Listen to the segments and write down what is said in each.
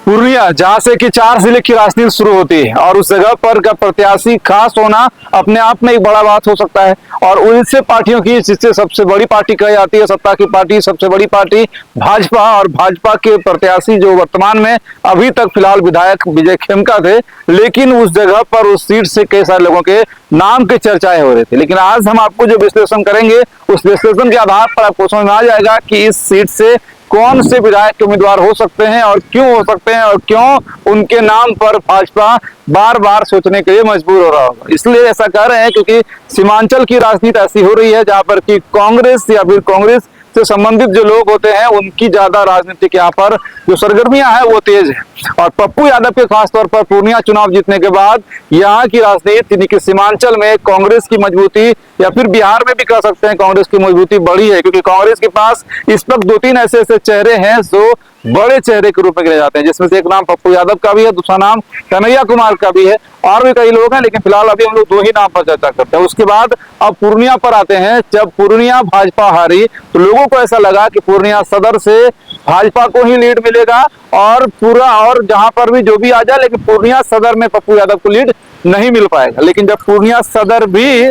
पूर्णिया, जहां से कि 4 जिले की राजनीति शुरू होती है और उस जगह पर का प्रत्याशी खास होना अपने आप में एक बड़ा बात हो सकता है। और उनसे पार्टियों की, जिससे सबसे बड़ी पार्टी कही जाती है, सत्ता की पार्टी, सबसे बड़ी पार्टी भाजपा, और भाजपा के प्रत्याशी जो वर्तमान में अभी तक फिलहाल विधायक विजय खेमका थे, लेकिन उस जगह पर उस सीट से कई सारे लोगों के नाम की चर्चाएं हो रही थी। लेकिन आज हम आपको जो विश्लेषण करेंगे, उस विश्लेषण के आधार पर आपको समझ में आ जाएगा कि इस सीट से कौन से विधायक के उम्मीदवार हो सकते हैं और क्यों हो सकते हैं, और क्यों उनके नाम पर भाजपा बार बार सोचने के लिए मजबूर हो रहा होगा। इसलिए ऐसा कह रहे हैं क्योंकि सीमांचल की राजनीति ऐसी हो रही है जहां पर कि कांग्रेस या फिर कांग्रेस से संबंधित जो लोग होते हैं उनकी ज्यादा राजनीतिक यहाँ पर जो सरगर्मियां हैं वो तेज है। और पप्पू यादव के खासतौर पर पूर्णिया चुनाव जीतने के बाद यहाँ की राजनीति यानी कि सीमांचल में कांग्रेस की मजबूती, या फिर बिहार में भी कह सकते हैं कांग्रेस की मजबूती बढ़ी है, क्योंकि कांग्रेस के पास इस वक्त 2-3 ऐसे चेहरे हैं जो बड़े चेहरे के रूप में गिने जाते हैं, जिसमें से एक नाम पप्पू यादव का भी है, दूसरा नाम कन्हैया कुमार का भी है, और भी कई लोग हैं, लेकिन फिलहाल अभी हम लोग 2 ही नाम पर चर्चा करते हैं। उसके बाद अब पूर्णिया पर आते हैं। जब पूर्णिया भाजपा हारी तो लोगों को ऐसा लगा कि पूर्णिया सदर से भाजपा को ही लीड मिलेगा और पूरा, और जहां पर भी जो भी आ जाए, लेकिन पूर्णिया सदर में पप्पू यादव को लीड नहीं मिल पाएगा। लेकिन जब पूर्णिया सदर भी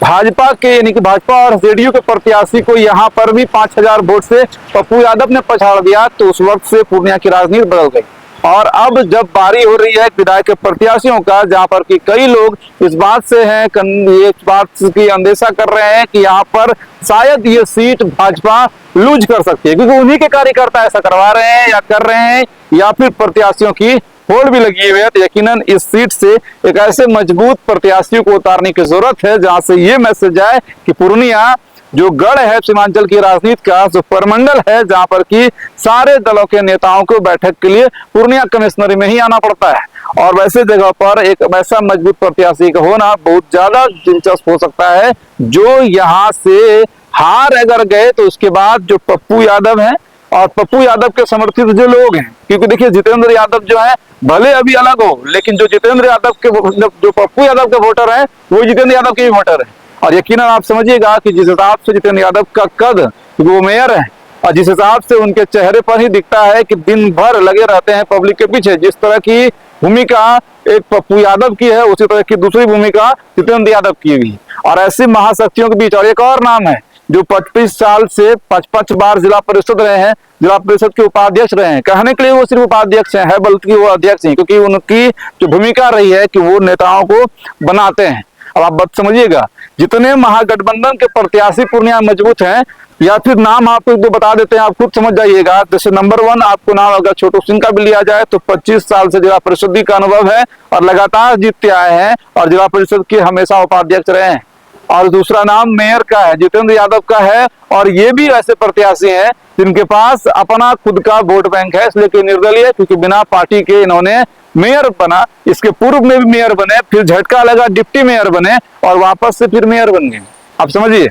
भाजपा के यानी कि भाजपा और जेडीयू के प्रत्याशी को यहाँ पर भी 5000 वोट से पप्पू यादव ने पछाड़ दिया, तो उस वक्त से पूर्णिया की राजनीति बदल गई। और अब जब बारी हो रही है विधायक के प्रत्याशियों का, जहां पर कि कई लोग इस बात से हैं, ये बात की अंदेशा कर रहे हैं कि यहाँ पर शायद ये सीट भाजपा लूज कर सकती है, क्योंकि उन्हीं के कार्यकर्ता ऐसा करवा रहे हैं या कर रहे हैं, या फिर प्रत्याशियों की होड़ भी लगी हुई है। तो यकीनन इस सीट से एक ऐसे मजबूत प्रत्याशियों को उतारने की जरूरत है जहां से ये मैसेज आए कि पूर्णिया जो गढ़ है सीमांचल की राजनीति का, जो परमंडल है, जहां पर कि सारे दलों के नेताओं को बैठक के लिए पूर्णिया कमिश्नरी में ही आना पड़ता है। और वैसे जगह पर एक वैसा मजबूत प्रत्याशी का होना बहुत ज्यादा दिलचस्प हो सकता है, जो यहाँ से हार अगर गए तो उसके बाद जो पप्पू यादव है और पप्पू यादव के समर्थित जो लोग हैं, क्योंकि देखिए जितेंद्र यादव जो है भले अभी अलग हो, लेकिन जो जितेंद्र यादव के, जो पप्पू यादव के वोटर हैं वो जितेंद्र यादव के भी वोटर हैं। और यकीनन आप समझिएगा कि जिस हिसाब से जितेंद्र यादव का कद, वो मेयर है, और जिस हिसाब से उनके चेहरे पर ही दिखता है कि दिन भर लगे रहते हैं पब्लिक के पीछे, जिस तरह की भूमिका एक पप्पू यादव की है उसी तरह की दूसरी भूमिका जितेंद्र यादव की भी। और ऐसी महाशक्तियों के बीच, और एक और नाम है जो 25 साल से 5 बार जिला परिषद रहे हैं, जिला परिषद के उपाध्यक्ष रहे हैं। कहने के लिए वो सिर्फ उपाध्यक्ष है, बल्कि वो अध्यक्ष हैं, क्योंकि उनकी जो भूमिका रही है कि वो नेताओं को बनाते हैं। अब आप बात समझिएगा, जितने महागठबंधन के प्रत्याशी पूर्णिया मजबूत हैं, या फिर नाम आपको जो बता देते हैं, आप खुद समझ जाइएगा। जैसे नंबर 1 आपको नाम अगर छोटू सिंह का भी लिया जाए तो 25 साल से जिला परिषद का अनुभव है और लगातार जीतते आए हैं और जिला परिषद के हमेशा उपाध्यक्ष रहे हैं। और दूसरा नाम मेयर का है, जितेंद्र यादव का है, और ये भी ऐसे प्रत्याशी हैं जिनके पास अपना खुद का वोट बैंक है, इसलिए कि निर्दलीय, क्योंकि बिना पार्टी के इन्होंने मेयर बना। इसके पूर्व में भी मेयर बने, फिर झटका लगा डिप्टी मेयर बने, और वापस से फिर मेयर बन गए। आप समझिए।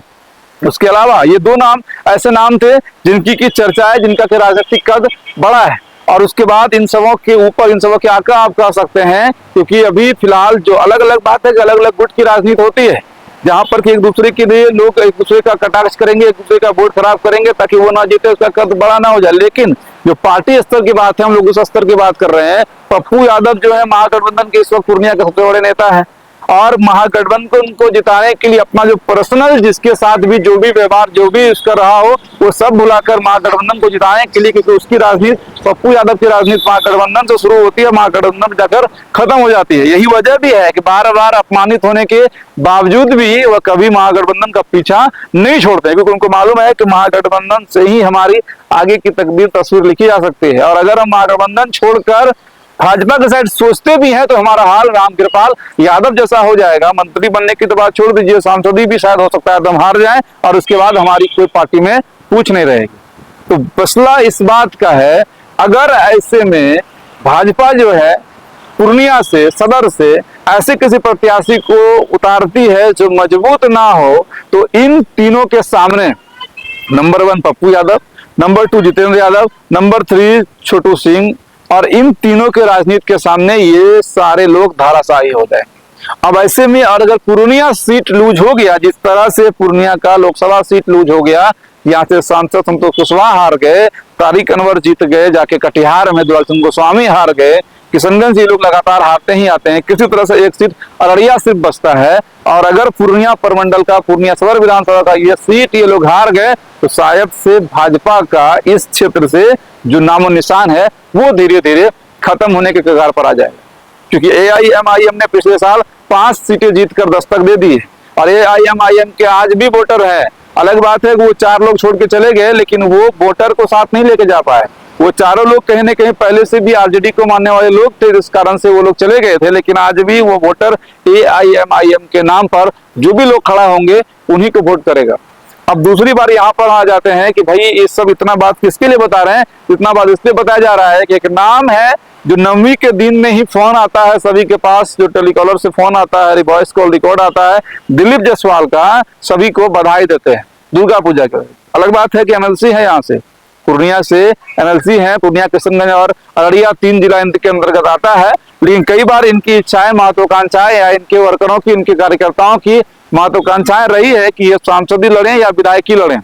उसके अलावा ये 2 नाम ऐसे नाम थे जिनकी की चर्चा है, जिनका के राजनीतिक कद बड़ा है। और उसके बाद इन सबों के ऊपर, इन सबों के आका आप कह सकते हैं, क्योंकि अभी फिलहाल जो अलग अलग बात है कि अलग अलग गुट की राजनीति होती है, जहां पर कि एक दूसरे के लिए लोग एक दूसरे का कटाक्ष करेंगे, एक दूसरे का वोट खराब करेंगे ताकि वो ना जीते, उसका कद बड़ा ना हो जाए। लेकिन जो पार्टी स्तर की बात है, हम लोग उस स्तर की बात कर रहे हैं। पप्पू यादव जो है महागठबंधन के इस वक्त पूर्णिया के सबसे बड़े नेता है, और महागठबंधन को जिताने के लिए अपना जो पर्सनल, जिसके साथ भी जो भी व्यवहार जो भी उसका रहा हो, वो सब भुलाकर महागठबंधन को जिताने के लिए, क्योंकि उसकी राजनीति, पप्पू यादव की राजनीति महागठबंधन से शुरू होती है, महागठबंधन जाकर खत्म हो जाती है। यही वजह भी है कि बार बार अपमानित होने के बावजूद भी वह कभी महागठबंधन का पीछा नहीं छोड़ते, क्योंकि उनको मालूम है कि महागठबंधन से ही हमारी आगे की तस्वीर लिखी जा सकती है। और अगर हम महागठबंधन छोड़कर भाजपा के साइड सोचते भी हैं तो हमारा हाल रामकृपाल यादव जैसा हो जाएगा। मंत्री बनने की तो बात छोड़ दीजिए, सांसदी भी शायद हो सकता है तो हम हार जाएं, और उसके बाद हमारी कोई पार्टी में पूछ नहीं रहेगी। तो मसला इस बात का है, अगर ऐसे में भाजपा जो है पूर्णिया से, सदर से ऐसे किसी प्रत्याशी को उतारती है जो मजबूत ना हो, तो इन तीनों के सामने number 1 Pappu Yadav, number 2 Jitendra Yadav, number 3 छोटू सिंह, और इन तीनों के राजनीति के सामने ये सारे लोग धाराशाही हो गए। अब ऐसे में और अगर पूर्णिया सीट लूज हो गया, जिस तरह से पूर्णिया का लोकसभा सीट लूज हो गया, यहाँ से सांसद संतोष कुशवाहा हार गए, तारिक अनवर जीत गए, जाके कटिहार में दुलाल चंद्र गोस्वामी हार गए, किशनगंज ये लोग लगातार हारते ही आते हैं। किसी तरह से एक सीट अररिया सिर्फ बचता है, और अगर पूर्णिया प्रमंडल का, पूर्णिया सदर विधानसभा का ये सीट ये लोग हार गए तो शायद से भाजपा का इस क्षेत्र से जो नामो निशान है वो धीरे धीरे खत्म होने के कगार पर आ जाएगा। क्योंकि AIMIM ने पिछले साल 5 सीटें जीतकर दस्तक दे दी है, और AIMIM के आज भी वोटर है। अलग बात है कि वो 4 लोग छोड़ के चले गए, लेकिन वो वोटर को साथ नहीं लेके जा पाए। वो चारों लोग कहीं ना कहीं पहले से भी RJD को मानने वाले लोग थे, इस कारण से वो लोग चले गए थे, लेकिन आज भी वो वोटर AIMIM के नाम पर जो भी लोग खड़ा होंगे उन्हीं को वोट करेगा। अब दूसरी बार यहाँ पर आ जाते हैं कि भाई ये सब इतना बात किसके लिए बता रहे हैं, इतना बात इसलिए बताया जा रहा है कि एक नाम है जो 9वीं के दिन में ही फोन आता है सभी के पास, जो टेलीकॉलर से फोन आता है, वॉइस कॉल रिकॉर्ड आता है, दिलीप जायसवाल का, सभी को बधाई देते हैं दुर्गा पूजा के। अलग बात है कि MLC है, यहाँ से पूर्णिया से MLC है, पूर्णिया, किशनगंज और अररिया 3 जिला इनके अंतर्गत आता है। लेकिन कई बार इनकी इच्छाएं, महत्वाकांक्षाएं या इनके वर्करों की, इनके कार्यकर्ताओं की महत्वाकांक्षाएं रही है कि ये सांसदी लड़े या विधायकी लड़े,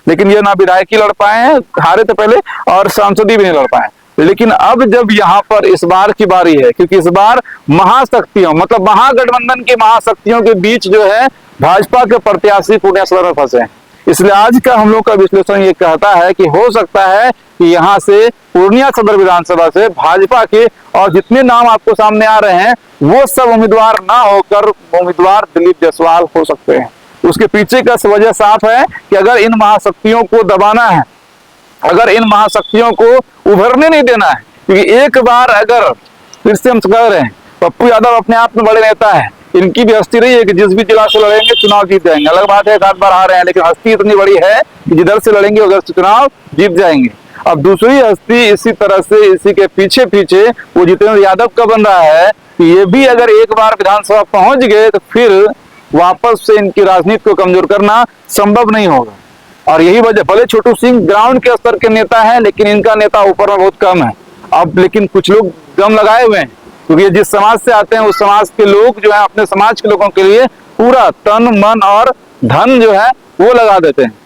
लेकिन ये ना विधायकी लड़ पाए हैं, हारे थे पहले, और सांसदी भी नहीं लड़ पाए। लेकिन अब जब यहाँ पर इस बार की बारी है, क्योंकि इस बार महाशक्तियों, मतलब महागठबंधन की महाशक्तियों के बीच जो है भाजपा के प्रत्याशी पूर्णिया सदर में फंसे हैं, इसलिए आज का हम लोग का विश्लेषण ये कहता है कि हो सकता है कि यहाँ से पूर्णिया सदर विधानसभा से भाजपा के और जितने नाम आपको सामने आ रहे हैं वो सब उम्मीदवार ना होकर उम्मीदवार दिलीप जायसवाल हो सकते हैं। उसके पीछे का वजह साफ है कि अगर इन महाशक्तियों को दबाना है, अगर इन महाशक्तियों को उभरने नहीं देना है, क्योंकि एक बार अगर फिर से हम कह रहे हैं पप्पू यादव अपने आप में बड़े नेता है, इनकी भी हस्ती रही है कि जिस भी जिला से लड़ेंगे चुनाव जीत जाएंगे। अलग बात है 1 बार आ रहे हैं, लेकिन हस्ती इतनी बड़ी है कि जिधर से लड़ेंगे उधर से चुनाव जीत जाएंगे। अब दूसरी हस्ती इसी तरह से इसी के पीछे पीछे वो जितेंद्र यादव का बन रहा है कि ये भी अगर एक बार विधानसभा पहुंच गए तो फिर वापस से इनकी राजनीति को कमजोर करना संभव नहीं होगा। और यही वजह, भले छोटू सिंह ग्राउंड के स्तर के नेता है, लेकिन इनका नेता ऊपर में बहुत कम है। अब लेकिन कुछ लोग दम लगाए हुए हैं, क्योंकि जिस समाज से आते हैं उस समाज के लोग जो है अपने समाज के लोगों के लिए पूरा तन मन और धन जो है वो लगा देते हैं।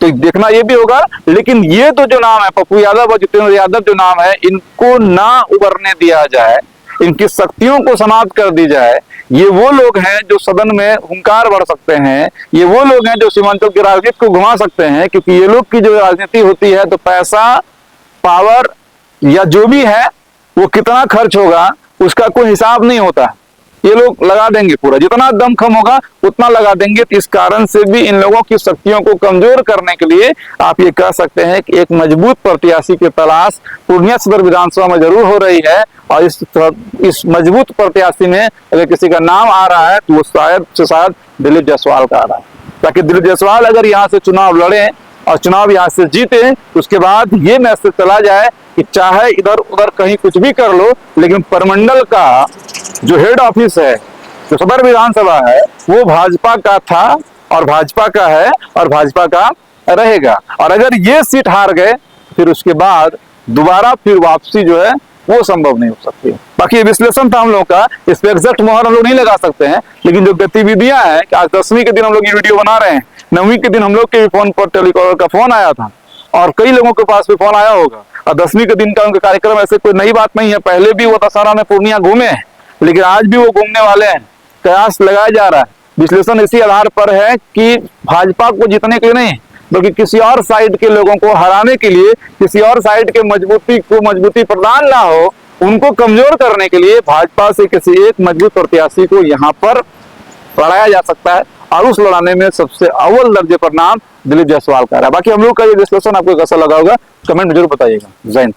तो देखना ये भी होगा। लेकिन ये तो जो नाम है पप्पू यादव और जितेंद्र यादव जो नाम है, इनको ना उभरने दिया जाए, इनकी शक्तियों को समाप्त कर दी जाए। ये वो लोग हैं जो सदन में हुंकार बढ़ सकते हैं, ये वो लोग हैं जो सीमांचल की राजनीति को घुमा सकते हैं, क्योंकि ये लोग की जो राजनीति होती है तो पैसा, पावर या जो भी है वो कितना खर्च होगा उसका कोई हिसाब नहीं होता। ये लोग लगा देंगे पूरा, जितना दमखम होगा उतना लगा देंगे। तो इस कारण से भी इन लोगों की शक्तियों को कमजोर करने के लिए आप ये कह सकते हैं कि एक मजबूत प्रत्याशी की तलाश पूर्णिया सदर विधानसभा में जरूर हो रही है। और इस मजबूत प्रत्याशी में अगर किसी का नाम आ रहा है तो वो शायद से शायद दिलीप जायसवाल का आ रहा है, ताकि दिलीप जायसवाल अगर यहाँ से चुनाव लड़े और चुनाव यहाँ से जीते, उसके बाद ये मैसेज चला जाए कि चाहे इधर उधर कहीं कुछ भी कर लो, लेकिन परमंडल का जो हेड ऑफिस है, जो सदर विधानसभा है, वो भाजपा का था और भाजपा का है और भाजपा का रहेगा। और अगर ये सीट हार गए फिर उसके बाद दोबारा फिर वापसी जो है वो संभव नहीं हो सकती। बाकी विश्लेषण था हम लोग का, इस पे एग्जैक्ट मोहर हम लोग नहीं लगा सकते हैं, लेकिन जो गतिविधियां हैं, आज 10वीं के दिन हम लोग ये वीडियो बना रहे हैं, 9वीं के दिन हम लोग के भी फोन पर टेलीकॉलर का फोन आया था और कई लोगों के पास भी फोन आया होगा। और 10वीं के दिन का उनका कार्यक्रम ऐसे कोई नई बात नहीं है, पहले भी वो दशहरा में पूर्णिया घूमे हैं, लेकिन आज भी वो घूमने वाले हैं। कयास लगाया जा रहा है, विश्लेषण इसी आधार पर है कि भाजपा को जीतने के लिए नहीं, बल्कि किसी और साइड के लोगों को हराने के लिए, किसी और साइड के मजबूती प्रदान ना हो, उनको कमजोर करने के लिए भाजपा से किसी एक मजबूत प्रत्याशी को यहाँ पर लड़ाया जा सकता है। और उस लड़ाने में सबसे अव्वल दर्जे पर नाम दिलीप जायसवाल का रहा है। बाकी हम लोग का ये विश्लेषण आपको कैसा लगा होगा कमेंट में जरूर बताइएगा। जय हिंद।